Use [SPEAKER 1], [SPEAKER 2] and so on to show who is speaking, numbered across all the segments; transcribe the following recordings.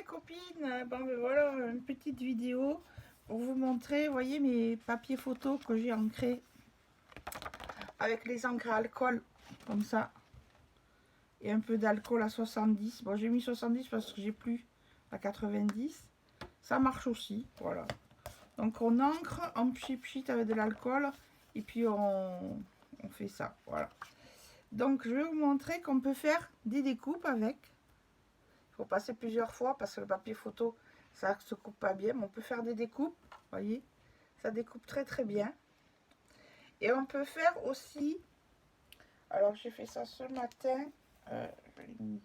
[SPEAKER 1] copines, bon ben voilà une petite vidéo pour vous montrer, vous voyez mes papiers photos que j'ai ancrés avec les encres à alcool comme ça et un peu d'alcool à 70. Bon, j'ai mis 70 parce que j'ai plus à 90. Ça marche aussi, voilà. Donc on encre, on pchit avec de l'alcool et puis on fait ça, voilà. Donc je vais vous montrer qu'on peut faire des découpes avec. Il faut passer plusieurs fois parce que le papier photo ça se coupe pas bien, mais on peut faire des découpes, voyez, ça découpe très bien. Et on peut faire aussi, alors j'ai fait ça ce matin, je l'ai mis,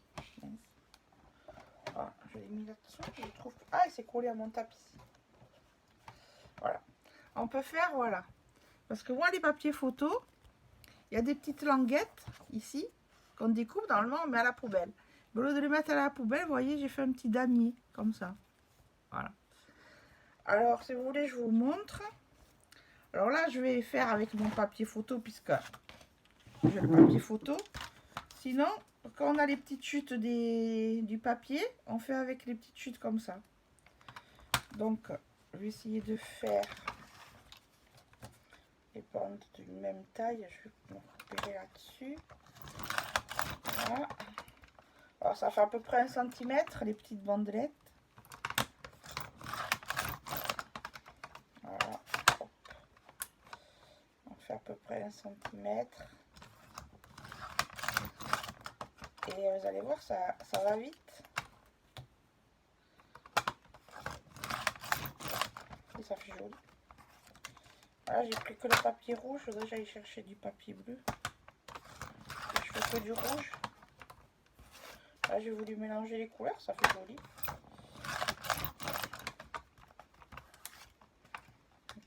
[SPEAKER 1] ah, je l'ai mis là-dessous, je trouve, ah, il s'est collé à mon tapis. Voilà, on peut faire, voilà, parce que moi les papiers photos, il y a des petites languettes ici qu'on découpe, normalement on met à la poubelle. Au lieu de les mettre à la poubelle, vous voyez, j'ai fait un petit damier comme ça. Voilà. Alors, si vous voulez, je vous montre. Alors là, je vais faire avec mon papier photo puisque j'ai le papier photo. Sinon, quand on a les petites chutes du papier, on fait avec les petites chutes comme ça. Donc, je vais essayer de faire les bandes d'une même taille. Je vais me repérer là-dessus. Voilà. Alors, ça fait à peu près 1 cm, les petites bandelettes. Voilà. Hop. On fait à peu près 1 cm. Et vous allez voir, ça va vite. Et ça fait joli. Voilà, j'ai pris que le papier rouge. Je voudrais que j'aille chercher du papier bleu. Et je fais que du rouge. Là, j'ai voulu mélanger les couleurs, ça fait joli.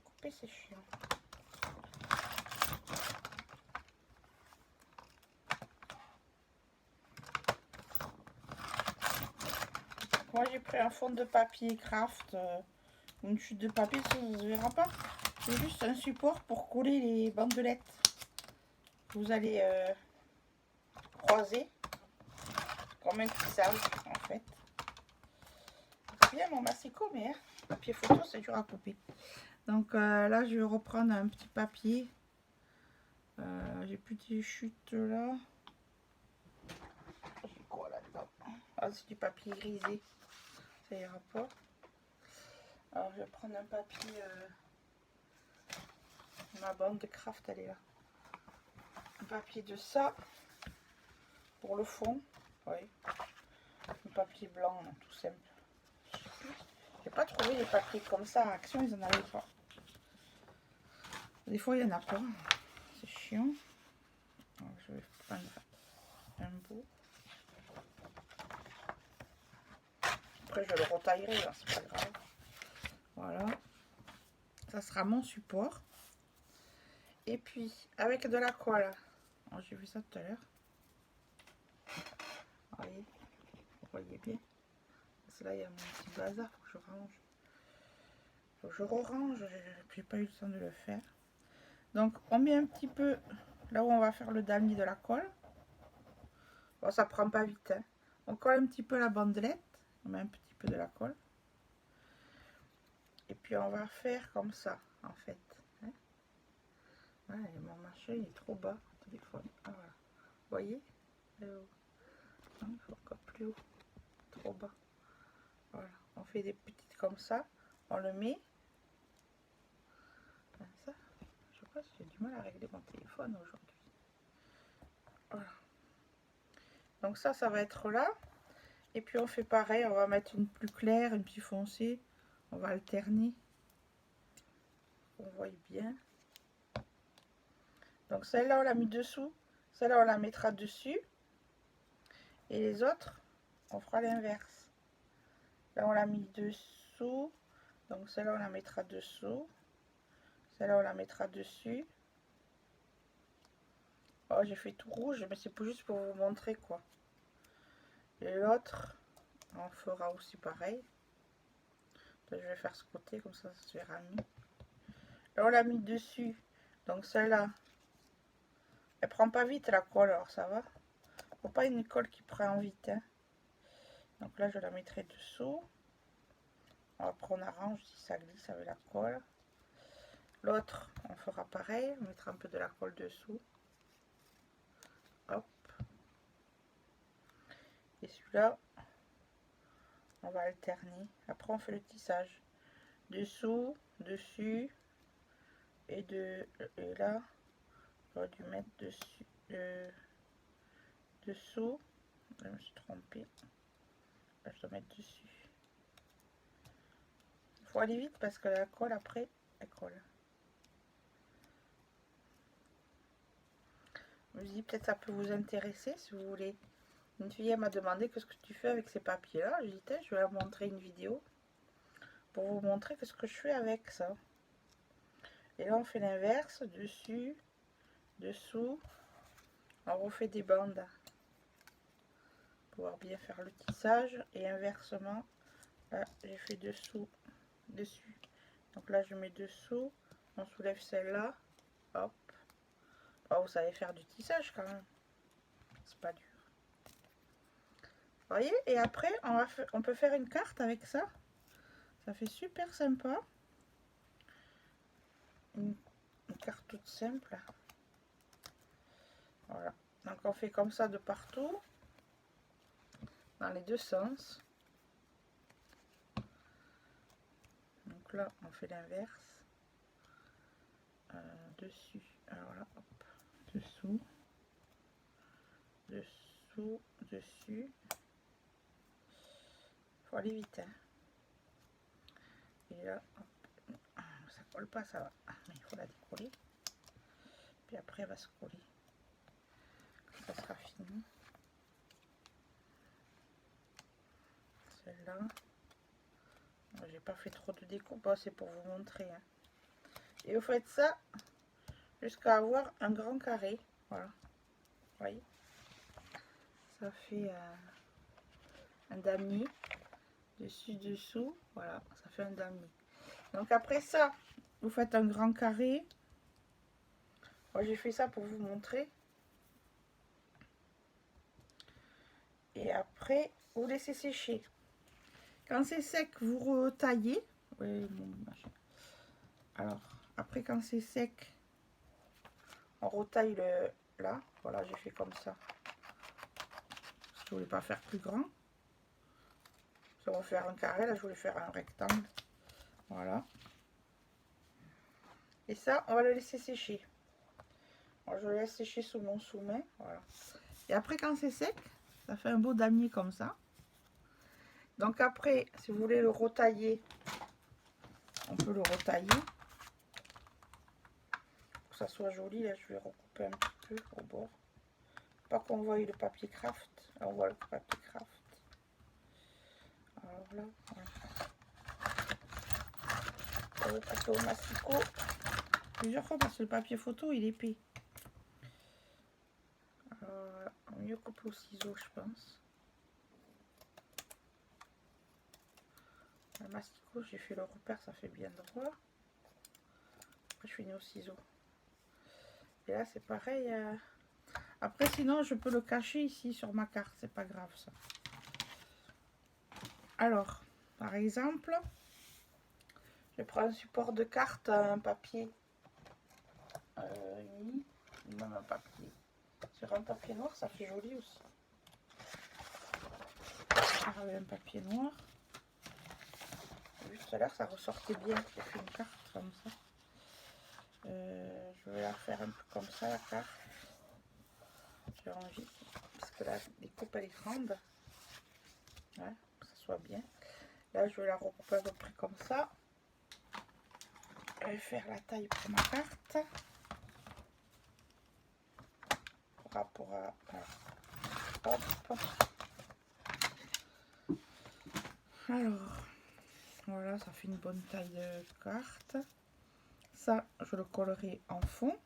[SPEAKER 1] Couper, c'est chiant. Moi, j'ai pris un fond de papier craft, une chute de papier, ça ne se verra pas. C'est juste un support pour coller les bandelettes. Vous allez croiser comme un tissage, en fait. C'est bien mon massicot, mais hein, papier photo, c'est dur à couper. Donc là, je vais reprendre un petit papier. J'ai plus de chutes là. J'ai quoi là-dedans? Ah, c'est du papier grisé. Ça ira pas. Alors, je vais prendre un papier. Ma bande de craft, elle est là. Un papier de ça. Pour le fond. Oui. Un papier blanc, tout simple. J'ai pas trouvé les papiers comme ça à Action, ils en avaient pas. Des fois, il y en a pas. C'est chiant. Alors, je vais prendre un bout. Après, je le retaillerai, hein, c'est pas grave. Voilà. Ça sera mon support. Et puis, avec de la colle. J'ai vu ça tout à l'heure. Vous voyez bien. Parce que là, il y a mon petit bazar. Faut que je range. Faut que je re-range. J'ai pas eu le temps de le faire. Donc, on met un petit peu là où on va faire le damier de la colle. Bon, ça prend pas vite. Hein. On colle un petit peu la bandelette. On met un petit peu de la colle. Et puis, on va faire comme ça, en fait. Hein. Ouais, mon machin, il est trop bas. Téléphone. Ah, voilà. Vous voyez? Il faut encore plus haut. Trop bas. Voilà. On fait des petites comme ça. On le met. Ça. Je sais pas si j'ai du mal à régler mon téléphone aujourd'hui. Voilà. Donc ça va être là. Et puis on fait pareil. On va mettre une plus claire, une plus foncée. On va alterner. On voit bien. Donc celle-là, on l'a mis dessous. Celle-là, on la mettra dessus. Et les autres, on fera l'inverse. Là, on l'a mis dessous. Donc celle-là, on la mettra dessous. Celle-là, on la mettra dessus. Oh, j'ai fait tout rouge, mais c'est juste pour vous montrer quoi. Et l'autre, on fera aussi pareil. Là, je vais faire ce côté, comme ça se verra mieux. Là, on l'a mis dessus. Donc celle-là, elle prend pas vite la colle, alors ça va. Faut pas une colle qui prend vite. Hein. Donc là, je la mettrai dessous. Après, on arrange si ça glisse avec la colle. L'autre, on fera pareil. On mettra un peu de la colle dessous. Hop. Et celui-là, on va alterner. Après, on fait le tissage. Dessous, dessus. Et là, j'aurais dû mettre dessus. Dessous. Je me suis trompée. Là, je dois mettre dessus. Il faut aller vite parce que la colle, après, elle colle. Je me dis, peut-être ça peut vous intéresser si vous voulez. Une fille m'a demandé qu'est-ce que tu fais avec ces papiers là. Je dis, je vais leur montrer une vidéo pour vous montrer ce que je fais avec ça. Et là on fait l'inverse, dessus, dessous, on refait des bandes pour pouvoir bien faire le tissage. Et inversement, là j'ai fait dessous, dessus. Donc là je mets dessous, on soulève celle-là, hop. Oh, vous savez faire du tissage quand même, c'est pas dur. Voyez, et après on peut faire une carte avec ça. Ça fait super sympa. Une carte toute simple. Voilà. Donc on fait comme ça de partout. Dans les deux sens. Donc là on fait l'inverse. Dessus. Alors là, hop. Dessous. Dessous. Dessus. Faut aller vite. Hein. Et là, hop. Ça colle pas, ça va. Mais il faut la décoller. Puis après elle va se coller. Ça sera fini. Celle-là. J'ai pas fait trop de découpe, c'est pour vous montrer. Hein. Et vous faites ça jusqu'à avoir un grand carré. Voilà. Vous voyez. Ça fait un damier. Dessus, dessous. Voilà, ça fait un damier. Donc après ça, vous faites un grand carré. Moi j'ai fait ça pour vous montrer. Et après, vous laissez sécher. Quand c'est sec, vous retaillez. Oui, alors, après quand c'est sec, on retaille là. Voilà, j'ai fait comme ça. Parce que je voulais pas faire plus grand. Si on va faire un carré, là je voulais faire un rectangle. Voilà. Et ça, on va le laisser sécher. Alors, je le laisse sécher sous mon sous-main. Voilà. Et après, quand c'est sec, ça fait un beau damier comme ça. Donc après, si vous voulez le retailler, on peut le retailler. Pour que ça soit joli, là je vais recouper un petit peu au bord. Pas qu'on voie le papier craft. Là, on voit le papier craft. Alors là, voilà. On va le passer au masticot. Plusieurs fois parce que le papier photo il est épais. Alors, mieux couper au ciseau, je pense. Le masticot, j'ai fait le repère, ça fait bien droit. Après, je finis au ciseau. Et là, c'est pareil. Après, sinon, je peux le cacher ici sur ma carte. C'est pas grave, ça. Alors, par exemple, je prends un support de carte, un papier uni, même un papier. Sur un papier noir, ça fait joli aussi. Avec un papier noir. Vu tout à l'heure, ça ressortait bien. J'ai fait une carte comme ça. Je vais la faire un peu comme ça, la carte. J'ai envie, parce que la découpe elle est grande. Ouais, que ça soit bien. Là, je vais la recouper à peu près comme ça. Je vais faire la taille pour ma carte. Par rapport à... Hop. Alors, voilà, ça fait une bonne taille de carte. Ça, je le collerai en fond.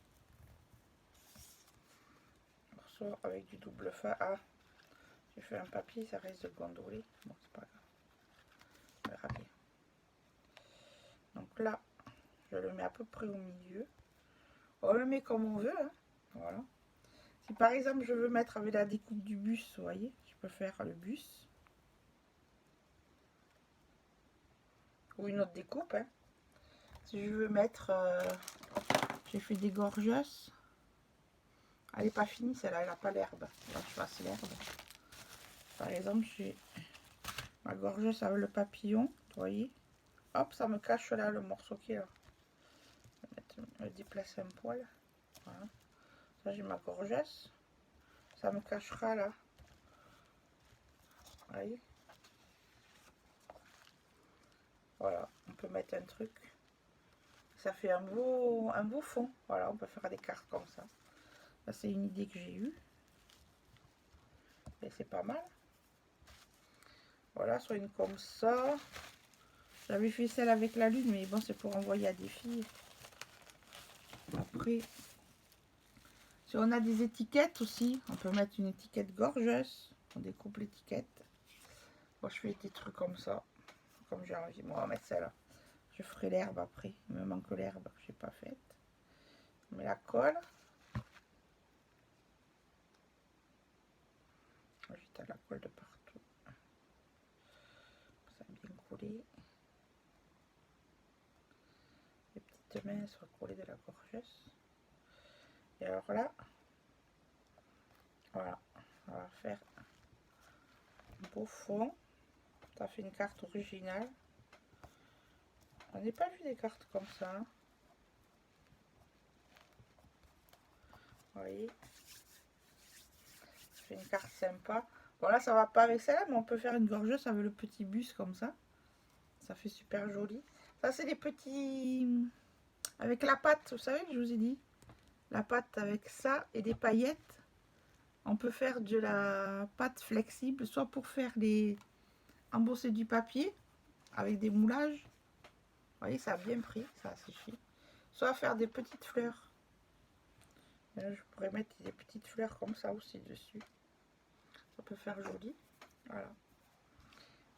[SPEAKER 1] Soit avec du double fa. Ah, j'ai fait un papier, ça risque de gondoler. Bon, c'est pas grave. On verra bien. Donc là, je le mets à peu près au milieu. On le met comme on veut. Hein. Voilà. Si par exemple je veux mettre avec la découpe du bus, vous voyez, je peux faire le bus. ou une autre découpe. Hein. Si je veux mettre, j'ai fait des gorgeous. Elle n'est pas finie celle-là, elle n'a pas l'herbe. Là je fasse l'herbe. Par exemple, j'ai ma gorgeous avec le papillon, vous voyez. Hop, ça me cache là le morceau qui est là. Je vais me déplacer un poil. Voilà. Ça j'ai ma gorgeous. Ça me cachera là. Vous voyez. Voilà, on peut mettre un truc. Ça fait un beau fond. Voilà, on peut faire des cartes comme ça. Ça c'est une idée que j'ai eue. Et c'est pas mal. Voilà, soit une comme ça. J'avais fait celle avec la lune, mais bon, c'est pour envoyer à des filles. Après, si on a des étiquettes aussi, on peut mettre une étiquette gorgeuse. On découpe l'étiquette. Moi, je fais des trucs comme ça. Comme j'ai envie. Moi, on va mettre celle-là. Je ferai l'herbe après. Il me manque l'herbe que j'ai pas faite. On met la colle. J'étale la colle de partout. Ça a bien collé. Les petites mains soient collées de la gorgeuse. Et alors là, voilà, on va faire un beau fond. Ça fait une carte originale. On n'a pas vu des cartes comme ça. Hein. Vous voyez, ça fait une carte sympa. Bon là, ça va pas avec celle-là, mais on peut faire une gorgeuse avec le petit bus comme ça. Ça fait super joli. Ça, c'est des petits... Avec la pâte, vous savez, je vous ai dit. La pâte avec ça et des paillettes. On peut faire de la pâte flexible, soit pour faire les... embosser du papier avec des moulages. Vous voyez, ça a bien pris, ça suffit. Soit faire des petites fleurs. Et là, je pourrais mettre des petites fleurs comme ça aussi dessus. Ça peut faire joli. Voilà.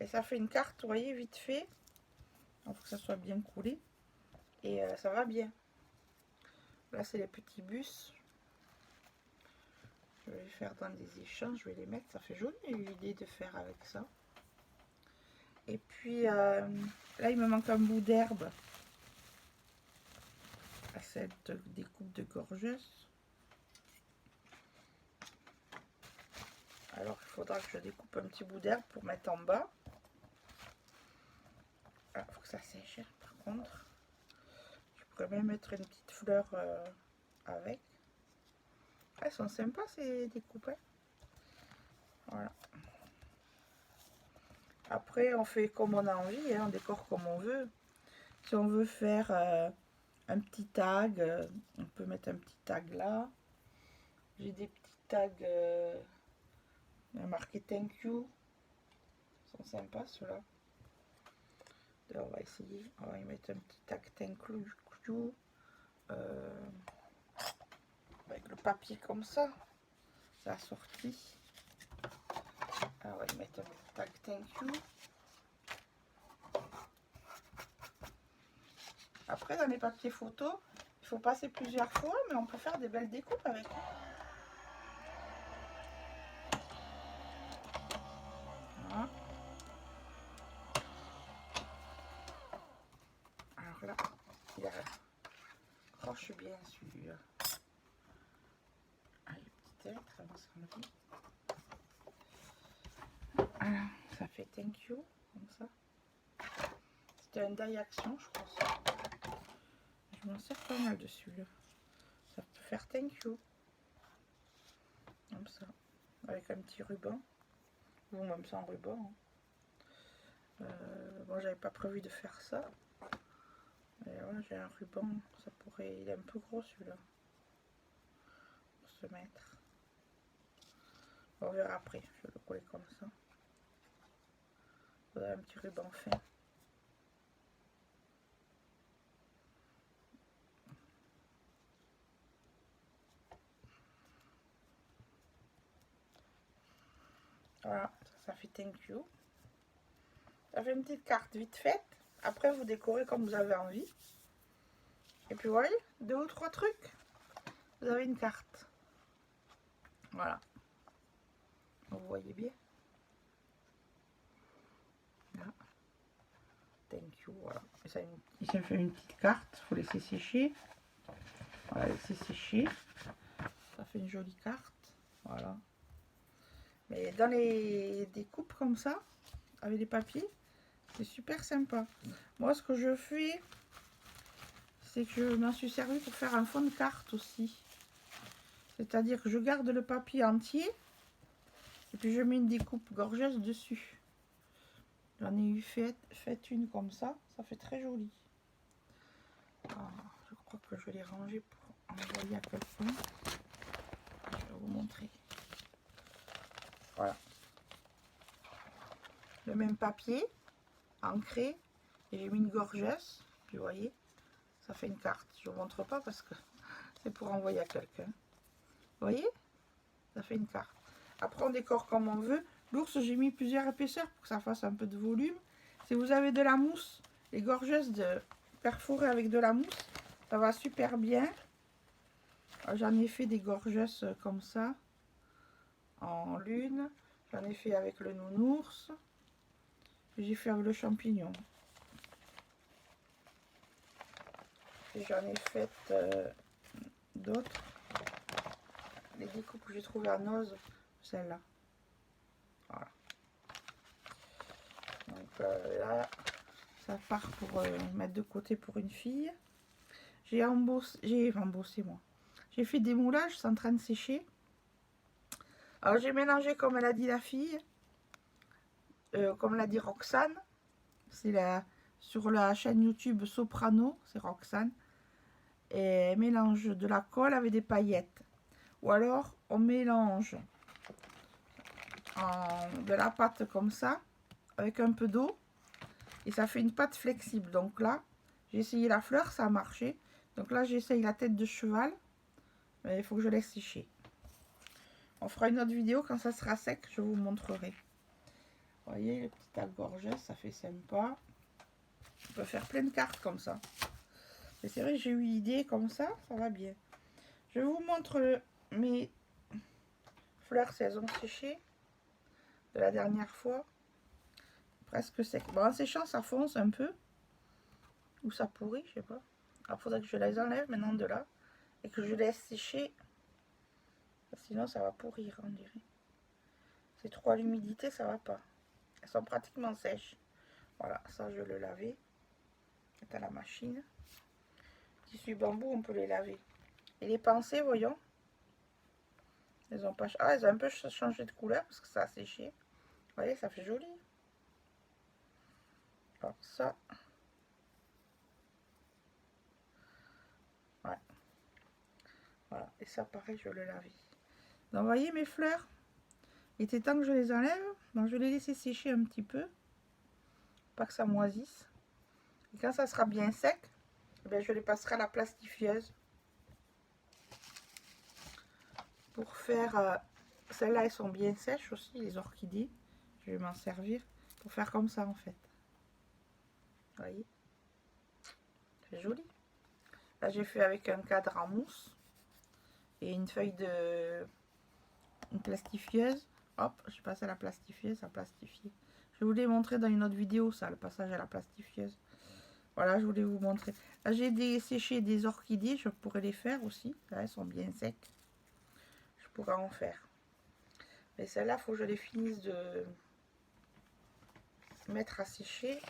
[SPEAKER 1] Et ça fait une carte, vous voyez, vite fait. Il faut que ça soit bien coulé. Et ça va bien. Là, c'est les petits bus. Je vais les faire dans des échanges. Je vais les mettre. Ça fait joli l'idée de faire avec ça. Et puis, là, il me manque un bout d'herbe. À cette découpe de gorgeuse. Alors, il faudra que je découpe un petit bout d'herbe pour mettre en bas. Il faut que ça sèche, par contre. Je pourrais même mettre une petite fleur avec. Elles sont sympas, ces découpes. Hein. Voilà. Après, on fait comme on a envie, hein, on décore comme on veut. Si on veut faire un petit tag, on peut mettre un petit tag là. J'ai des petits tags marqués thank you. Ils sont sympas ceux-là. On va essayer, on va y mettre un petit tag thank you. Avec le papier comme ça. C'est assorti. Alors, on va y mettre un petit tag thank you. Après, dans les papiers photos, il faut passer plusieurs fois, mais on peut faire des belles découpes avec. Voilà. Alors là, il accroche bien celui-là. Ah, les petites lettres, ça va s'enlever. Voilà, ça fait thank you, comme ça. C'était un die action, je pense. Je m'en sers pas mal dessus là. Ça peut faire thank you. Comme ça. Avec un petit ruban. Ou même sans ruban. Hein. Bon, j'avais pas prévu de faire ça. Mais voilà, j'ai un ruban. Ça pourrait. Il est un peu gros celui-là. Pour se mettre. On verra après. Je vais le coller comme ça. Voilà, un petit ruban fin. Voilà, ça fait thank you. Ça fait une petite carte vite faite. Après, vous décorez comme vous avez envie. Et puis, vous voyez, 2 ou 3 trucs. Vous avez une carte. Voilà. Vous voyez bien. Là. thank you, voilà. Et ça, ici, on fait une petite carte, il faut laisser sécher. Voilà, laisser sécher. Ça fait une jolie carte, voilà. Mais dans les découpes comme ça, avec les papiers, c'est super sympa. Moi, ce que je fais, c'est que je m'en suis servi pour faire un fond de carte aussi. C'est-à-dire que je garde le papier entier et puis je mets une découpe gorgeuse dessus. J'en ai eu fait une comme ça fait très joli. Alors, je crois que je l'ai rangé pour envoyer à quelqu'un. Je vais vous montrer. Voilà. Le même papier, ancré, et j'ai mis une gorgeuse. Puis vous voyez, ça fait une carte. Je ne vous montre pas parce que c'est pour envoyer à quelqu'un. Vous voyez, ça fait une carte. Après, on décore comme on veut. L'ours, j'ai mis plusieurs épaisseurs pour que ça fasse un peu de volume. Si vous avez de la mousse, les gorgeuses perforées avec de la mousse, ça va super bien. J'en ai fait des gorgeuses comme ça, en lune. J'en ai fait avec le nounours. J'ai fait avec le champignon. Et j'en ai fait d'autres. Les découpes que j'ai trouvées à Noz, celle-là. Voilà. Donc là, ça part pour mettre de côté pour une fille. J'ai embossé moi. J'ai fait des moulages, c'est en train de sécher. Alors j'ai mélangé comme elle a dit la fille, comme l'a dit Roxane. C'est sur la chaîne YouTube Soprano, c'est Roxane. Et elle mélange de la colle avec des paillettes. Ou alors on mélange de la pâte comme ça, avec un peu d'eau. Et ça fait une pâte flexible. Donc là, j'ai essayé la fleur, ça a marché. Donc là, j'essaye la tête de cheval. Mais il faut que je laisse sécher. On fera une autre vidéo quand ça sera sec, je vous montrerai. Vous voyez, les petites agorgeuses, ça fait sympa. On peut faire plein de cartes comme ça. Et c'est vrai que j'ai eu l'idée comme ça va bien. Je vous montre mes fleurs si elles ont séché de la dernière fois. Presque sec. Bon, en séchant, ça fonce un peu. Ou ça pourrit, je sais pas. Alors, il faudrait que je les enlève maintenant de là. Et que je laisse sécher. Sinon, ça va pourrir, on dirait. C'est trop à l'humidité, ça va pas. Elles sont pratiquement sèches. Voilà, ça, je le laver. C'est à la machine. Tissu bambou, on peut les laver. Et les pensées, voyons. Elles ont pas... Ah, elles ont un peu changé de couleur parce que ça a séché. Vous voyez, ça fait joli. Alors, ça... Ouais. Voilà, et ça, pareil, je le laver. Donc, vous voyez mes fleurs? Il était temps que je les enlève. Donc, je vais les laisser sécher un petit peu. Pas que ça moisisse. Et quand ça sera bien sec, eh bien, je les passerai à la plastifieuse. Pour faire... Celles-là, elles sont bien sèches aussi, les orchidées. Je vais m'en servir pour faire comme ça, en fait. Vous voyez? C'est joli. Là, j'ai fait avec un cadre en mousse. Et une feuille de... Une plastifieuse. Hop, je passe à la plastifieuse, à plastifier. Je voulais montrer dans une autre vidéo, ça, le passage à la plastifieuse. Voilà, je voulais vous montrer. Là, j'ai desséché des orchidées, je pourrais les faire aussi. Là, elles sont bien secs. Je pourrais en faire. Mais celles-là, il faut que je les finisse de mettre à sécher.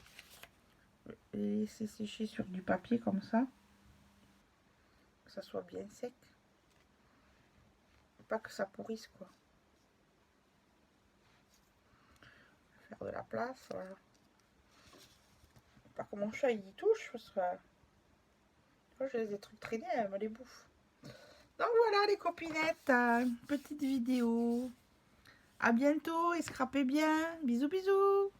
[SPEAKER 1] Les laisser sécher sur du papier comme ça. Que ça soit bien sec. Pas que ça pourrisse, quoi. Faire de la place, voilà. Pas que mon chat il y touche, parce que moi, j'ai des trucs traînés, elle me les bouffe. Donc voilà les copinettes, une petite vidéo. À bientôt et scrapez bien. Bisous bisous.